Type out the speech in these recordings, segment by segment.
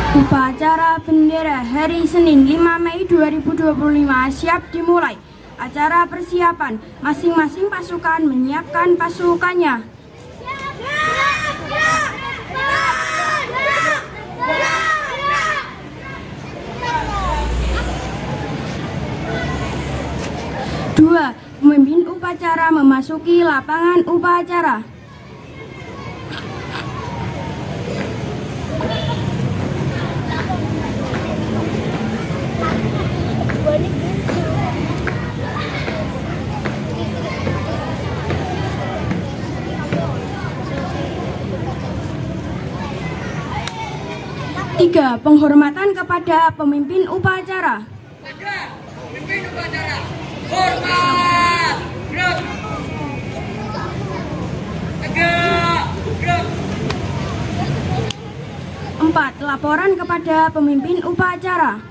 Upacara bendera hari Senin 5 Mei 2025 siap dimulai. Acara persiapan, masing-masing pasukan menyiapkan pasukannya. Dua, pemimpin upacara memasuki lapangan upacara. Tiga, penghormatan kepada pemimpin upacara. Pemimpin upacara, hormat, gerak, tegak, gerak. Empat, laporan kepada pemimpin upacara.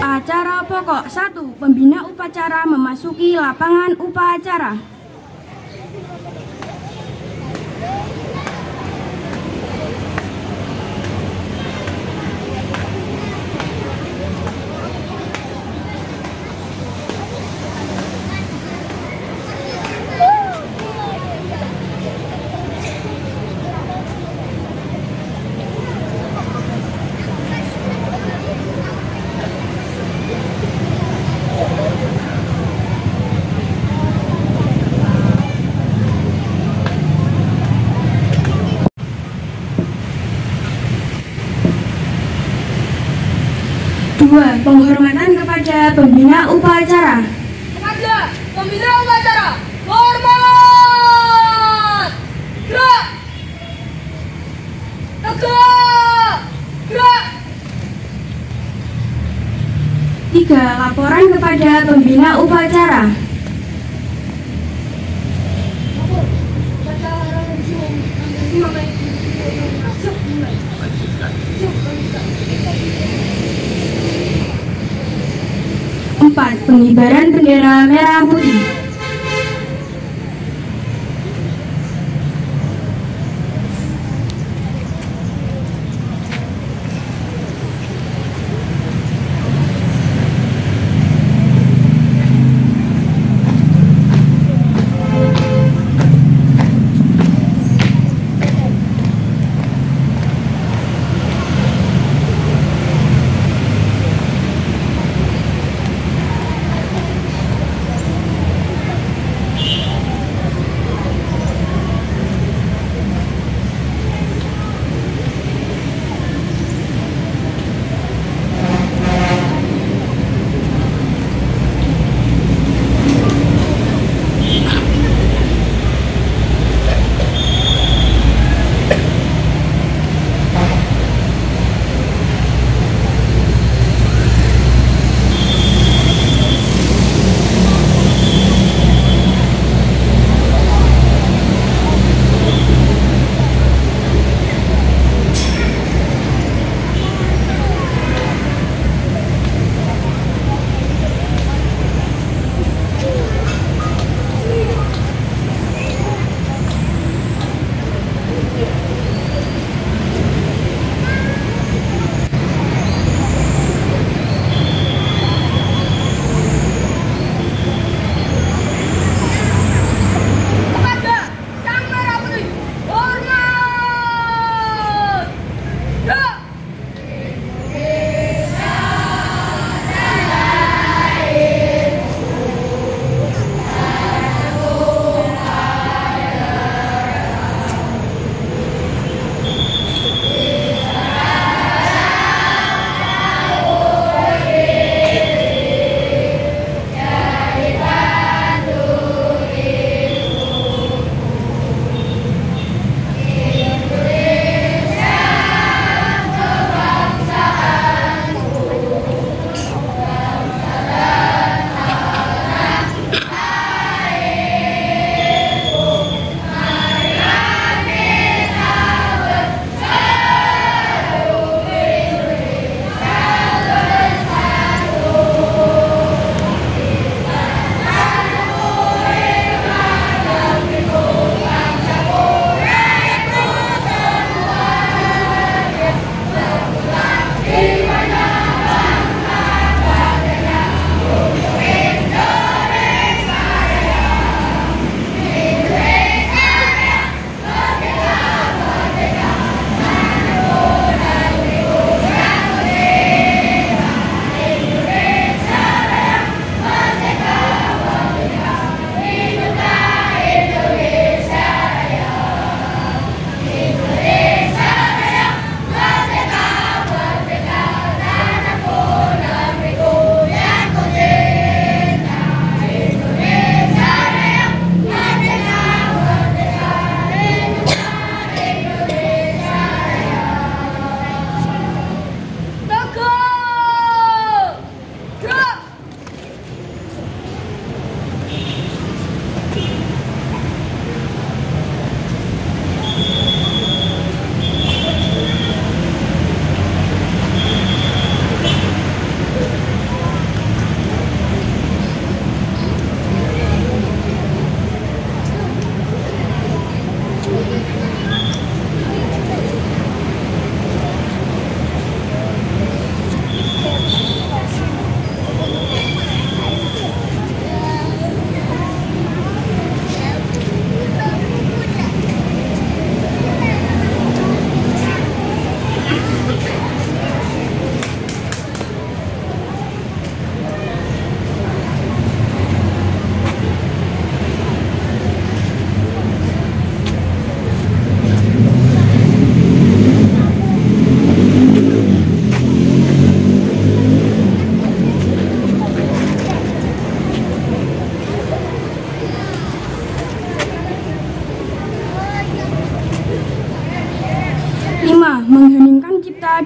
Acara pokok 1. Pembina upacara memasuki lapangan upacara. Dua, penghormatan kepada pembina upacara. Kepada pembina upacara, hormat, gerak, tegak, gerak. Tiga, laporan kepada pembina upacara. Empat, pengibaran bendera merah putih.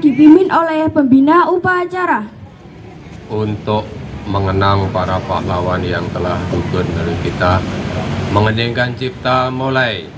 dipimpin oleh pembina upacara. Untuk mengenang para pahlawan yang telah gugur dari kita, mengeningkan cipta mulai.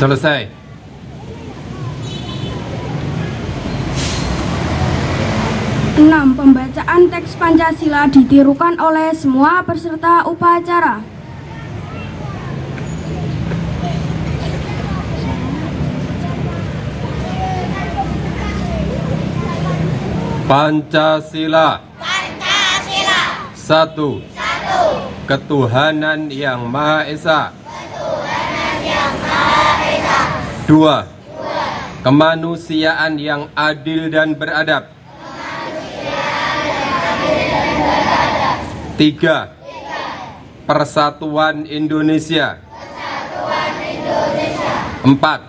Selesai. Enam, pembacaan teks Pancasila ditirukan oleh semua peserta upacara. Pancasila. Pancasila. Satu. Ketuhanan yang Maha Esa. Dua. Kemanusiaan yang adil dan beradab. Tiga. Persatuan Indonesia. Empat.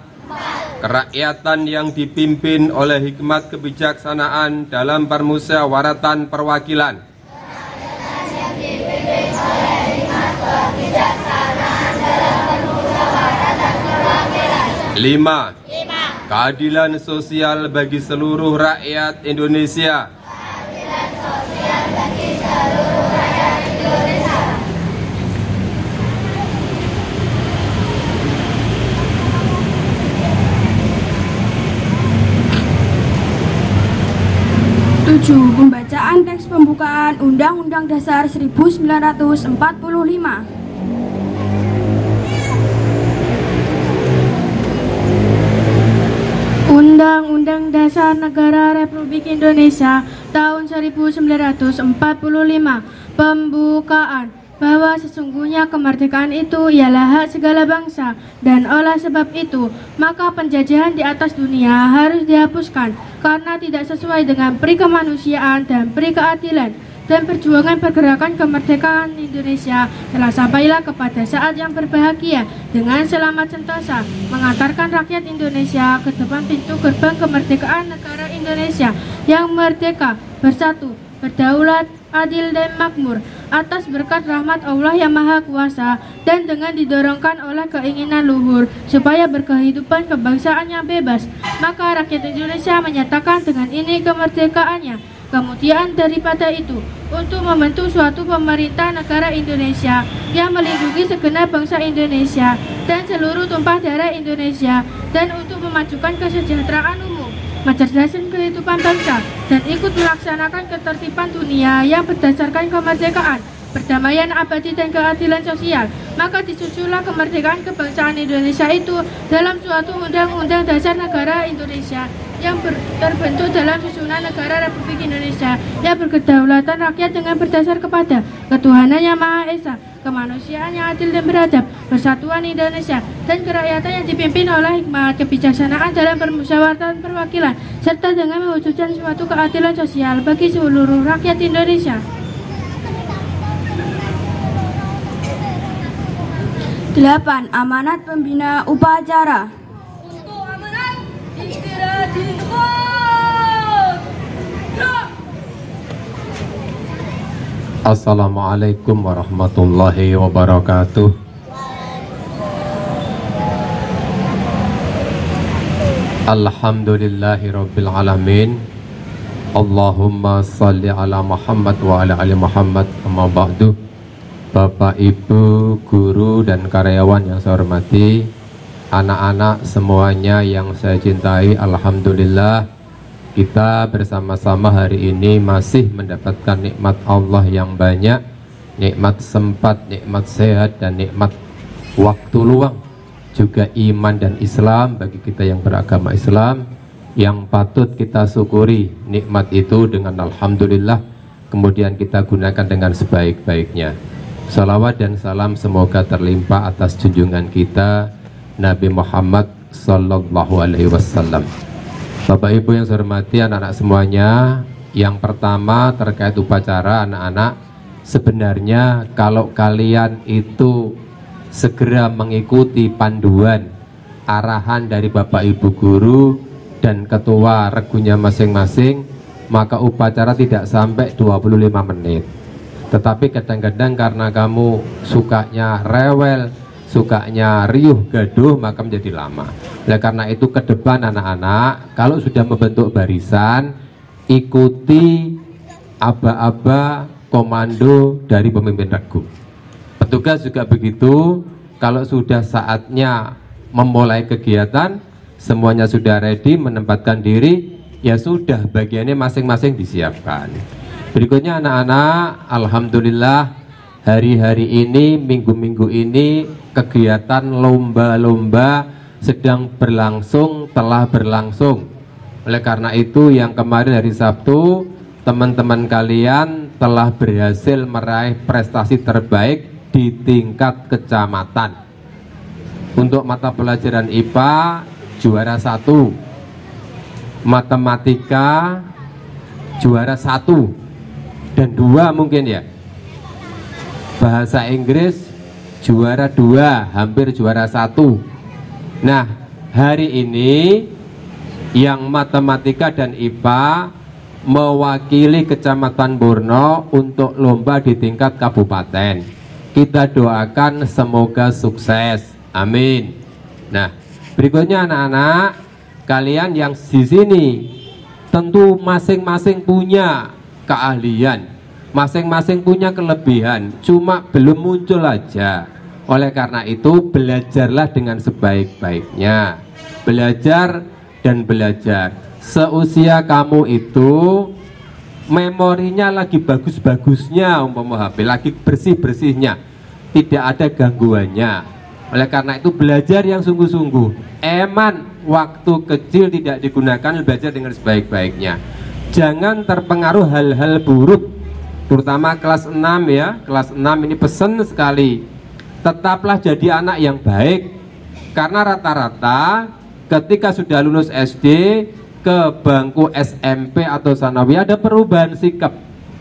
Kerakyatan yang dipimpin oleh hikmat kebijaksanaan dalam permusyawaratan perwakilan. Lima. Keadilan sosial bagi seluruh rakyat Indonesia. Tujuh, pembacaan teks pembukaan Undang-Undang Dasar 1945. Undang-Undang Dasar Negara Republik Indonesia tahun 1945. Pembukaan. Bahwa sesungguhnya kemerdekaan itu ialah hak segala bangsa, dan oleh sebab itu maka penjajahan di atas dunia harus dihapuskan karena tidak sesuai dengan peri kemanusiaan dan peri keadilan, dan perjuangan pergerakan kemerdekaan Indonesia telah sampailah kepada saat yang berbahagia dengan selamat sentosa mengantarkan rakyat Indonesia ke depan pintu gerbang kemerdekaan negara Indonesia yang merdeka, bersatu, berdaulat, adil dan makmur atas berkat rahmat Allah yang Maha Kuasa, dan dengan didorongkan oleh keinginan luhur supaya berkehidupan kebangsaan yang bebas, maka rakyat Indonesia menyatakan dengan ini kemerdekaannya. Kemudian daripada itu, untuk membentuk suatu pemerintah negara Indonesia yang melindungi segenap bangsa Indonesia dan seluruh tumpah darah Indonesia, dan untuk memajukan kesejahteraan umum, mencerdaskan kehidupan bangsa, dan ikut melaksanakan ketertiban dunia yang berdasarkan kemerdekaan, perdamaian abadi dan keadilan sosial, maka disusunlah kemerdekaan kebangsaan Indonesia itu dalam suatu Undang-Undang Dasar Negara Indonesia yang terbentuk dalam susunan negara Republik Indonesia yang berkedaulatan rakyat dengan berdasar kepada ketuhanan yang Maha Esa, kemanusiaan yang adil dan beradab, persatuan Indonesia, dan kerakyatan yang dipimpin oleh hikmat kebijaksanaan dalam permusyawaratan perwakilan, serta dengan mewujudkan suatu keadilan sosial bagi seluruh rakyat Indonesia. 8. Amanat pembina upacara. Untuk amanat istirahat di tempat. Gerak. Assalamualaikum warahmatullahi wabarakatuh. Alhamdulillahi rabbil alamin. Allahumma salli ala Muhammad wa ala ali Muhammad. Amma ba'du. Bapak, Ibu, guru, dan karyawan yang saya hormati, anak-anak semuanya yang saya cintai, alhamdulillah kita bersama-sama hari ini masih mendapatkan nikmat Allah yang banyak, nikmat sempat, nikmat sehat, dan nikmat waktu luang, juga iman dan Islam bagi kita yang beragama Islam, yang patut kita syukuri nikmat itu dengan alhamdulillah, kemudian kita gunakan dengan sebaik-baiknya. Salawat dan salam semoga terlimpah atas junjungan kita Nabi Muhammad Sallallahu Alaihi Wasallam. Bapak Ibu yang saya hormati, anak-anak semuanya, yang pertama terkait upacara, anak-anak, sebenarnya kalau kalian itu segera mengikuti panduan arahan dari Bapak Ibu guru dan ketua regunya masing-masing, maka upacara tidak sampai 25 menit. Tetapi kadang-kadang karena kamu sukanya rewel, sukanya riuh gaduh, maka menjadi lama. Oleh karena itu ke depan anak-anak, kalau sudah membentuk barisan, ikuti aba-aba komando dari pemimpin regu. Petugas juga begitu, kalau sudah saatnya memulai kegiatan, semuanya sudah ready menempatkan diri, ya sudah bagiannya masing-masing disiapkan. Berikutnya anak-anak, alhamdulillah hari-hari ini, minggu-minggu ini kegiatan lomba-lomba sedang berlangsung, telah berlangsung. Oleh karena itu yang kemarin hari Sabtu, teman-teman kalian telah berhasil meraih prestasi terbaik di tingkat kecamatan. Untuk mata pelajaran IPA juara 1, matematika juara 1 dan 2 mungkin ya, bahasa Inggris juara 2, hampir juara 1. Nah, hari ini yang matematika dan IPA mewakili Kecamatan Borno untuk lomba di tingkat kabupaten. Kita doakan semoga sukses, amin. Nah, berikutnya anak-anak, kalian yang di sini tentu masing-masing punya keahlian, masing-masing punya kelebihan, cuma belum muncul aja. Oleh karena itu belajarlah dengan sebaik-baiknya, belajar dan belajar. Seusia kamu itu memorinya lagi bagus-bagusnya, umpama HP lagi bersih-bersihnya, tidak ada gangguannya. Oleh karena itu belajar yang sungguh-sungguh. Eman waktu kecil tidak digunakan, belajar dengan sebaik-baiknya. Jangan terpengaruh hal-hal buruk, terutama kelas 6 ya. Kelas 6 ini pesan sekali, tetaplah jadi anak yang baik. Karena rata-rata ketika sudah lulus SD ke bangku SMP atau sanawiyah ada perubahan sikap,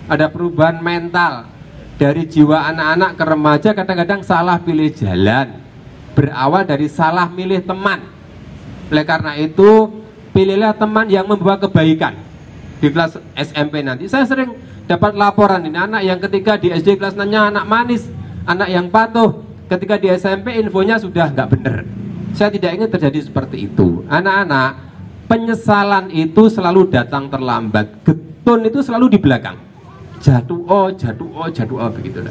ada perubahan mental. Dari jiwa anak-anak ke remaja kadang-kadang salah pilih jalan, berawal dari salah milih teman. Oleh karena itu pilihlah teman yang membawa kebaikan. Di kelas SMP nanti saya sering dapat laporan ini, anak yang ketika di SD kelas 6-nya anak manis, anak yang patuh, ketika di SMP infonya sudah nggak benar. Saya tidak ingin terjadi seperti itu. Anak-anak, penyesalan itu selalu datang terlambat, getun itu selalu di belakang, jatuh begitu.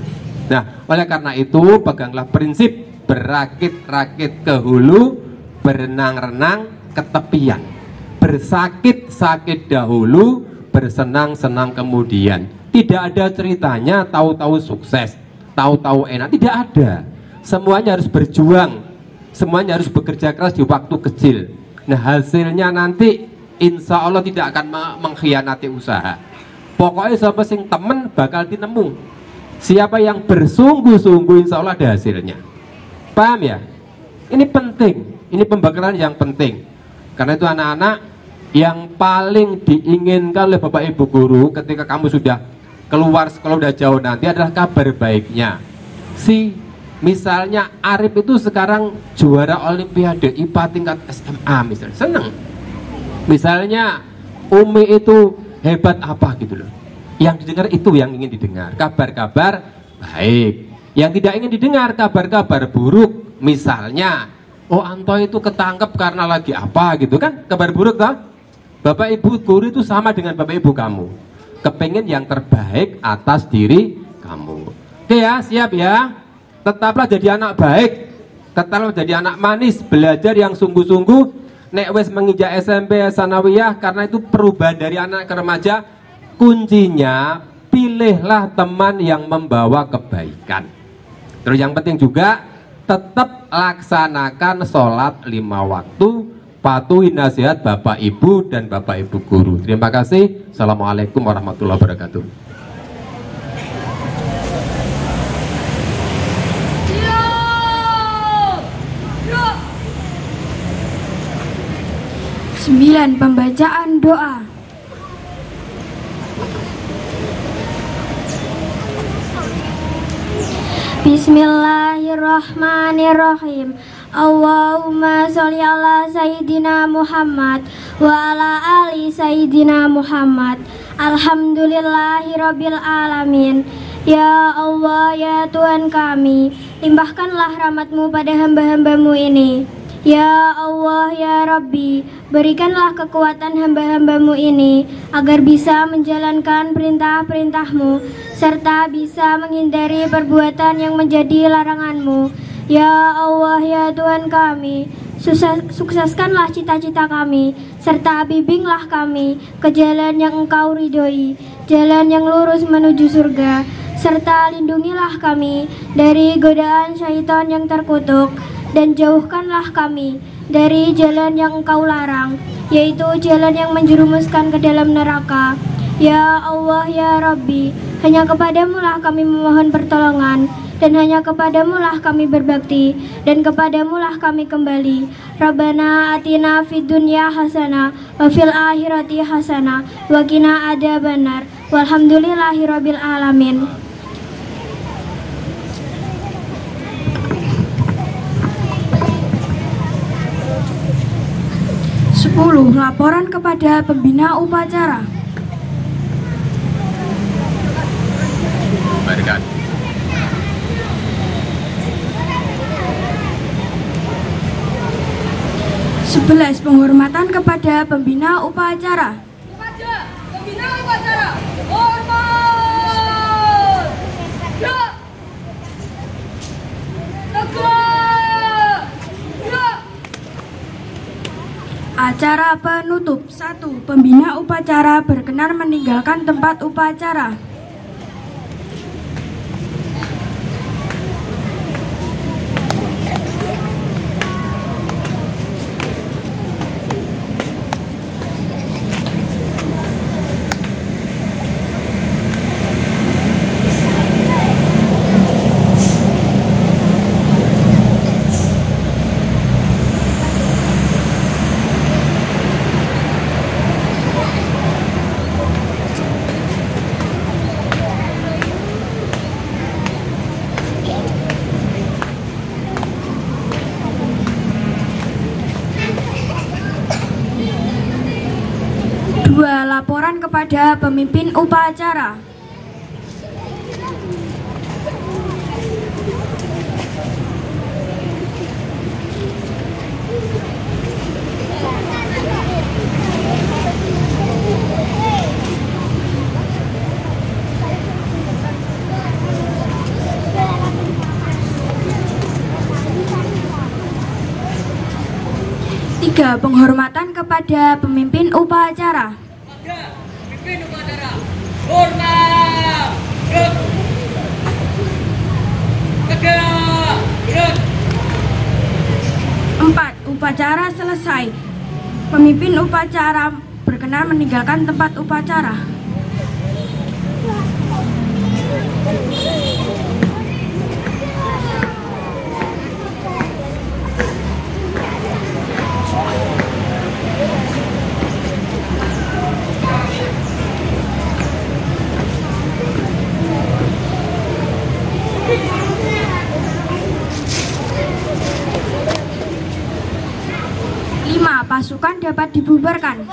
Nah, oleh karena itu peganglah prinsip berakit-rakit ke hulu, berenang-renang ke tepian. Bersakit-sakit dahulu, bersenang-senang kemudian. Tidak ada ceritanya tahu-tahu sukses, tahu-tahu enak, tidak ada. Semuanya harus berjuang, semuanya harus bekerja keras di waktu kecil. Nah, hasilnya nanti insya Allah tidak akan mengkhianati usaha. Pokoknya siapa sing temen bakal dinemu. Siapa yang bersungguh-sungguh insya Allah ada hasilnya. Paham ya? Ini penting, ini pembakaran yang penting. Karena itu anak-anak, yang paling diinginkan oleh Bapak Ibu guru ketika kamu sudah keluar sekolah, udah jauh nanti adalah kabar baiknya. Misalnya Arif itu sekarang juara Olimpiade IPA tingkat SMA misalnya, seneng. Misalnya Umi itu hebat apa gitu loh. Yang didengar itu yang ingin didengar, kabar-kabar baik. Yang tidak ingin didengar kabar-kabar buruk. Misalnya, oh Anto itu ketangkep karena lagi apa gitu kan, kabar buruk toh. Bapak Ibu guru itu sama dengan Bapak Ibu kamu, kepengen yang terbaik atas diri kamu. Oke ya, siap ya. Tetaplah jadi anak baik, tetaplah jadi anak manis, belajar yang sungguh-sungguh, nek wis menginjak SMP sanawiyah, karena itu perubahan dari anak ke remaja. Kuncinya pilihlah teman yang membawa kebaikan. Terus yang penting juga tetap laksanakan sholat 5 waktu, patuhi nasihat Bapak Ibu dan Bapak Ibu guru. Terima kasih. Assalamualaikum warahmatullahi wabarakatuh. Sembilan, pembacaan doa. Bismillahirrahmanirrahim. Allahumma sholli ala Sayyidina Muhammad wa ala ali Sayyidina Muhammad. Alhamdulillahirabbil alamin. Ya Allah, ya Tuhan kami, limpahkanlah rahmat-Mu pada hamba-hamba-Mu ini. Ya Allah, ya Rabbi, berikanlah kekuatan hamba-hamba-Mu ini agar bisa menjalankan perintah-perintah-Mu serta bisa menghindari perbuatan yang menjadi larangan-Mu. Ya Allah, ya Tuhan kami, sukseskanlah cita-cita kami serta bimbinglah kami ke jalan yang Engkau ridhoi, jalan yang lurus menuju surga, serta lindungilah kami dari godaan syaitan yang terkutuk, dan jauhkanlah kami dari jalan yang Engkau larang, yaitu jalan yang menjerumuskan ke dalam neraka. Ya Allah, ya Rabbi, hanya kepadamu lah kami memohon pertolongan, dan hanya kepadamu lah kami berbakti, dan kepadamu lah kami kembali. Rabbana atina fid dunya hasanah wa fil akhirati hasanah wa qina adzabannar. Walhamdulillahirabbil alamin. 10. Laporan kepada pembina upacara. Barikan. 11. Penghormatan kepada pembina upacara. Kepada pembina upacara, hormat. Gerak. Tegak. Gerak. Acara penutup. 1. Pembina upacara berkenan meninggalkan tempat upacara. Laporan kepada pemimpin upacara. Tiga. Penghormatan kepada pemimpin upacara. Pimpin upacara, hormat. Gerak. Tegak. Gerak. 4. Upacara selesai. Pemimpin upacara berkenan meninggalkan tempat upacara. Pasukan dapat dibubarkan.